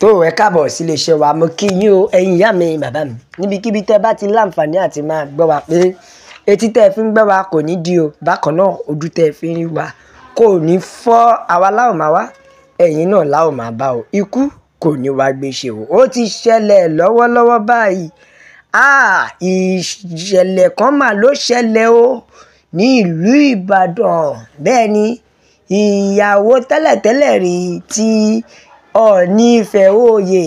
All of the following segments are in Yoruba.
tó ẹ káàbọ̀ sí iléeṣẹ́ wa mo kí yín o ẹ̀yin ìyá mi bàbá mi níbikíbi tẹ́ bá ti láǹfààní àti máa gbọ́ wa pé etí tẹ́ fi ń gbọ́ wa kò ní di o bákan náà ojú tẹ́ fi ń rí wa kò ní fọ́ àwa láò máa wá ẹ̀yin náà láò máa bá o ikú kò ní wá gbé ṣe o ó ti ṣẹlẹ̀ lọ́wọ́lọ́wọ́ báyìí ìṣẹ̀lẹ̀ kan mà ló ṣẹlẹ̀ o ní ìlú Ìbàdàn bẹ́ẹ̀ ni ìyàwó tẹ́lẹ̀tẹ́lẹ̀ rí ti Ọọ̀ni Ifẹ̀ Oòyè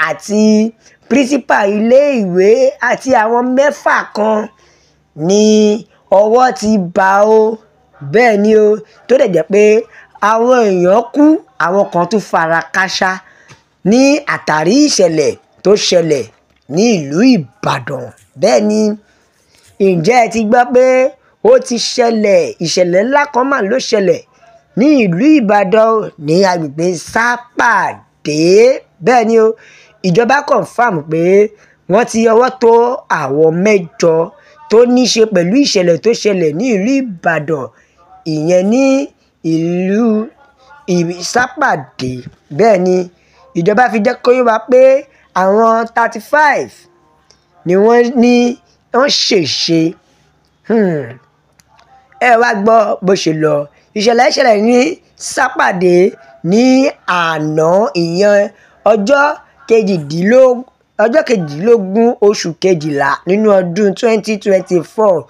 àti pírísípà iléèwé àti àwọn mẹ́fà kan ní ọwọ́ ti bá o bẹ́ẹ̀ ni o tó dẹ̀ jẹ́ pé àwọn èèyàn kú àwọn kan tún fara kááṣá ní àtàrí ìṣẹ̀lẹ̀ tó ṣẹlẹ̀ ní ìlú Ìbàdàn bẹ́ẹ̀ ni ǹjẹ́ ẹ ti gbọ́ pé ó ti ṣẹlẹ̀ ìṣẹ̀lẹ̀ ńlá kan mà ló ṣẹlẹ̀ ní ìlú Ìbàdàn ní agbègbè Sápàdé bẹ́ẹ̀ ni o ìjọba confam pé wọ́n ti ọwọ́ tó àwọn mẹ́jọ tó ní ṣe pẹ̀lú ìṣẹ̀lẹ̀ tó ṣẹlẹ̀ ní ìlú Ìbàdàn ìyẹn ní ìlú Sápàdé bẹ́ẹ̀ ni ìjọba fi jẹ́ kó yé wa pé àwọn 35 ni wọ́n ṣèṣe ẹ wá gbọ́ bó ṣe lọ ìṣẹ̀lẹ̀ ní Sápàdé ní àná ìyẹn ọjọ́ kejìdínlógún oṣù kejìlá nínú ọdún 2024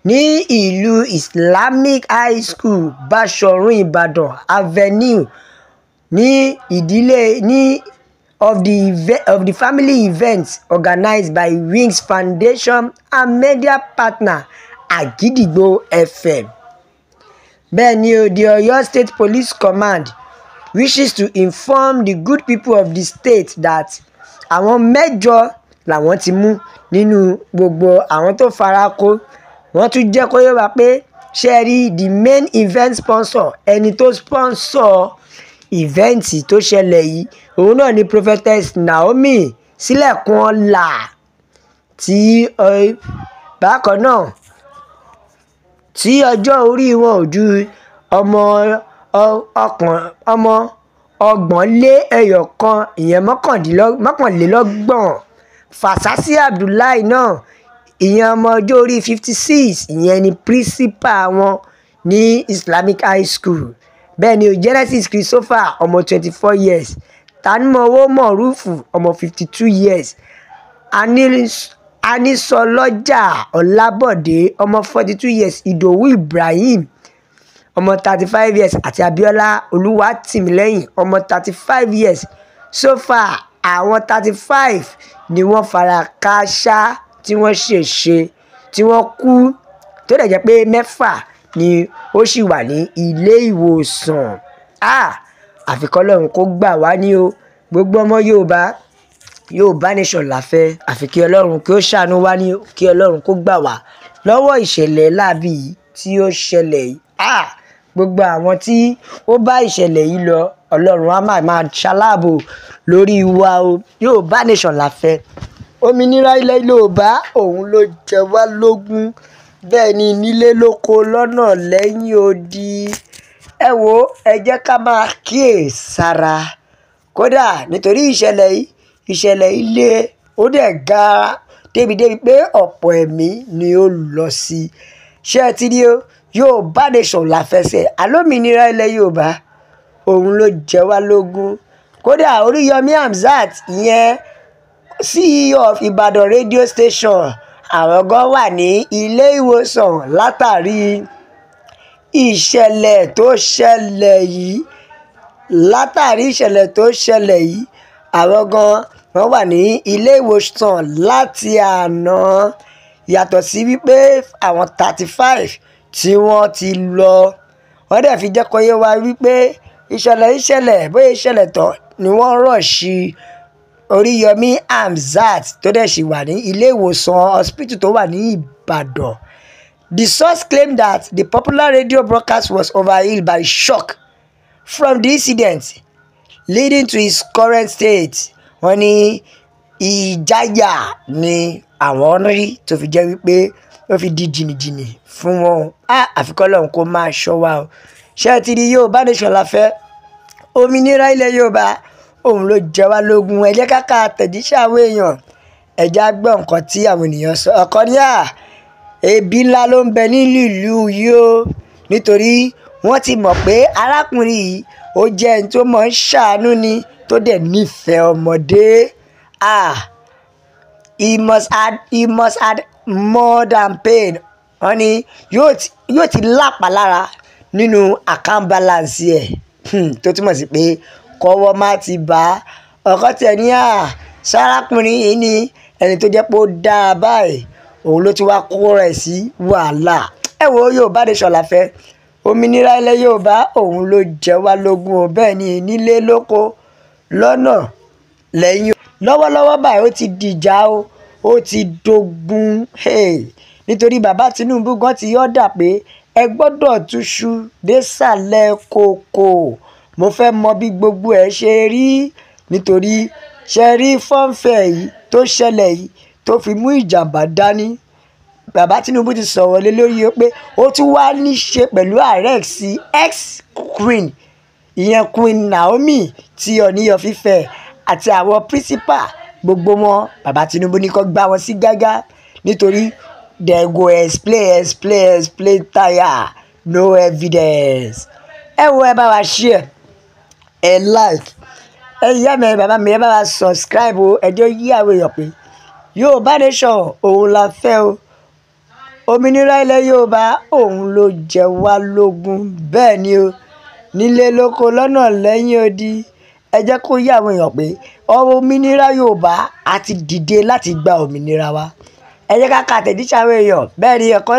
ní ìlú Islamic High School Bashorun Ibadan Avenue ní ìdílé of the family event organized by Wings Foundation and media partner Agidigbo FM. Bẹ́ẹ̀ ni o the Ọ̀yọ́ State Police Command wishes to inform the good people of the state that àwọn mẹ́jọ làwọn ti mú nínú gbogbo àwọn tó fara kó wọ́n tún jẹ́ kó yé wa pé ṣe rí the main event sponsor ẹni tó sponsor event tó ṣẹlẹ̀ yìí òun náà ni Prophetess Naomi Sílẹ̀kùnọ́lá tí bákan náà tí ọjọ́ orí wọn ò ju ọmọ 31 ìyẹn 31 Fàsásí Abdullahi náà ìyẹn ọmọ ọjọ́ orí 56 ìyẹn ni principal wọn ní Islamic High School bẹ́ẹ̀ ni Genesis Christopher ọmọ 24 years Tanimowo Morufu ọmọ 52 years Anisọlọ́jà Ọlábọ̀dé ọmọ 42 years Ìdòwú Ibrahim ọmọ 35 years àti Abíọ́lá Olúwatìmílẹ́yìn ọmọ 35 years so far àwọn 35 ni wọ́n fara kááṣá tí wọ́n ṣèṣe tí wọ́n kú tó dẹ̀ jẹ́ pé 6 ni ó sì wà ní ilé ìwòsàn àfi k'Ọlọ́run kó gbà wá ní o gbogbo ọmọ Yorùbá nation la fẹ́ àfi kí Ọlọ́run kí ó ṣàánú wá ní kí Ọlọ́run kó gbà wá lọ́wọ́ ìṣẹ̀lẹ̀ láabi tí ó ṣẹlẹ̀ yìí gbogbo àwọn tí ó bá ìṣẹ̀lẹ̀ yìí lọ Ọlọ́run á máa ṣaláàbò lórí wa o Yorùbá nation la fẹ́ òmìnira ilẹ̀ Yorùbá òun ló jẹ wá lógún bẹ́ẹ̀ ni nílé lóko lọ́nà lẹ́yìn odi ẹ wo ẹ jẹ́ ká máa kíyèsára kódà nítorí ìṣẹ̀lẹ̀ ilé ó dẹ̀ ga débi pé ọ̀pọ̀ ẹ̀mí ni ó lọ sí ṣé ẹ ti rí o Yorùbá nation la fẹsẹ̀ alómìnira ilẹ̀ Yorùbá òun ló jẹ wá lógún kódà Oríyọmí Hamzat ìyẹn CEO of Ibadan radio station àwọn gan wà ní ilé ìwòsàn látàrí ìṣẹ̀lẹ̀ tó ṣẹlẹ̀ yìí àwọn gan wọ́n wà ní ilé ìwòsàn láti àná yàtọ̀ sí wípé àwọn 35 tí wọ́n ti lọ wọ́n dẹ̀ fi jẹ́ kó yé wa wípé ìṣẹ̀lẹ̀ bóyá ìṣẹ̀lẹ̀ tán ni wọ́n rọ̀ sí Oríyọmí Hamzat tó dẹ̀ sì wà ní ilé ìwòsàn hospital tó wà ní Ìbàdàn. The source claimed that the popular radio broadcast was overwhelmed by shock from the incident leading to his current state. Wọ́n ní ìjáyà ni àwọn rí tó fi jẹ́ wípé ó fi di jìnnìjìnnì fún wọn àfi k'Ọlọ́run kó máa ṣọ́ wa o ṣé ti rí Yorùbá nation la fẹ́ òmìnira ilẹ̀ Yorùbá òun ló jẹ wá lógún. Ẹ jẹ́ ká ka àtẹ̀jíṣẹ́ àwọn èèyàn, ẹ já gbọ́ nǹkan tí àwọn ènìyàn sọ. Ọ̀kan ní ebi ńlá ló ń bẹ nílùú yìí o, nítorí wọ́n ti mọ̀ pé arákùnrin yìí ó jẹ́ ẹni tó mọ̀ ń ṣàánú ni tó dẹ̀ nífẹ̀ẹ́ ọmọdé. He must add more than pain. Wọ́n ní yóò ti lápá lára nínú account balance ẹ̀, tó túmọ̀ sí pé kọ́wọ́ má ti bá ọkọ tẹ̀ ní sárákùnrin yìí ni ẹni tó jẹ́ pé ó dáa báyìí, òun ló ti wá kó rẹ̀ sí wàhálà. Ẹ wo Yorùbá Nation la fẹ́, òmìnira ilẹ̀ Yorùbá òun ló jẹ wá lógún o, bẹ́ẹ̀ ni nílé lóko lọ́nà lẹ́yìn. Lọ́wọ́lọ́wọ́ báyìí ó ti dìjà o, ó ti dogun, nítorí bàbá Tinubu gan ti yọ̀dà pé ẹ gbọ́dọ̀ túṣu désàlẹ̀ kòkò. Mo fẹ́ mọ bí gbogbo ẹ̀ ṣe rí, nítorí ṣe rí fọ́nfẹ́ yìí tó ṣẹlẹ̀ yìí tó fi mú ìjàmbá dání. Bàbá Tinubu ti sọ̀rọ̀ lé lórí pé ó tún wá ní ṣe pẹ̀lú ààrẹ sí ex-queen, ìyẹn Queen Naomi tí Ọọ̀ni of Ifẹ̀ àti àwọn principal gbogbo wọn. Bàbá Tinubu ní kó gbá wọn sí gágá, nítorí they go explain tire, no evidence. Ẹ wo, ẹ bá wa share, ẹ like, ẹ yá mi bàbá mi, ẹ bá wa subscribe o. Ẹjọ́ yí àwọn èèyàn pé Yorùbá Nation òun la fẹ́ o, òmìnira ilẹ̀ Yorùbá òun ló jẹ wá lógún, bẹ́ẹ̀ ni o, nílé lóko lọ́nà lẹ́yìn odi. Ẹ jẹ́ kó yá àwọn èèyàn pé òmìnira Yorùbá á ti dìde láti gba òmìnira wa. Ẹ jẹ́ ká ka àtẹ̀jíṣẹ́ àwọn èèyàn, bẹ́ẹ̀ ni ẹ̀kọ́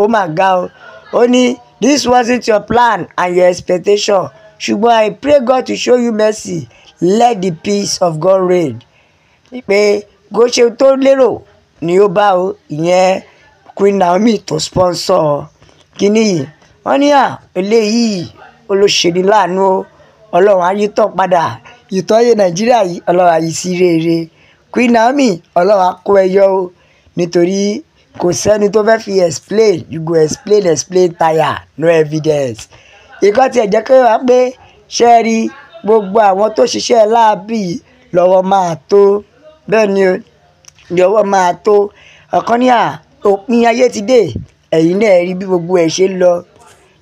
ó mà ga o. Ó ní this wasn't your plan and your expectation, ṣùgbọ́n I pray God to show you mercy, let the peace of God reign. Pé kò ṣe tó lérò ni ó bá o, ìyẹn Queen Naomi tó sponsor kíní yìí. Wọ́n ní eléyìí olóṣèlú láàánú o, Ọlọ́run á yí tán padà, ìtọ́yẹ Nàìjíríà yìí Ọlọ́run á yí sí rere. Queen Naomi Ọlọ́run á kó ẹyọ o, nítorí kò sẹ́ni tó fẹ́ fi explain, you go explain tire, no evidence. Ìkan tí ẹ jẹ́ kí wá pé ṣe rí gbogbo àwọn tó ṣiṣẹ́ láàbì lọ́wọ́ máa tó, bẹ́ẹ̀ ni o, lọ́wọ́ máa tó. Ọ̀kan ní òpin ayé ti dé, ẹ̀yin náà rí bí gbogbo ẹ̀ ṣe lọ.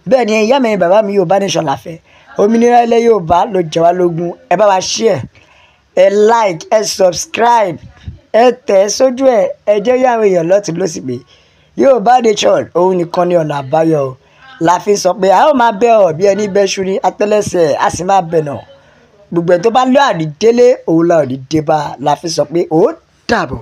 Bẹ́ẹ̀ ni ìyá mi bàbá mi Yorùbá Nation la fẹ́, òmìnira ilẹ̀ Yorùbá ló jẹ wá lógún. Ẹ bá wa share, ẹ like, ẹ subscribe, ẹ tẹ̀ sójú ẹ jẹ́ yá àwọn èèyàn lọ́tùn lósì pé Yorùbá Nation òun nìkan ni ọ̀nà àbáyọ o. La fi sọ pé a ó máa bẹ ọ bí ẹni bẹ ṣu ní atẹ́lẹsẹ̀, a sì máa bẹ̀ nà gbogbo ẹ̀ tó bá lọ àdìdélé òun la ò ní dé bá. La fi sọ pé ó dàbọ̀.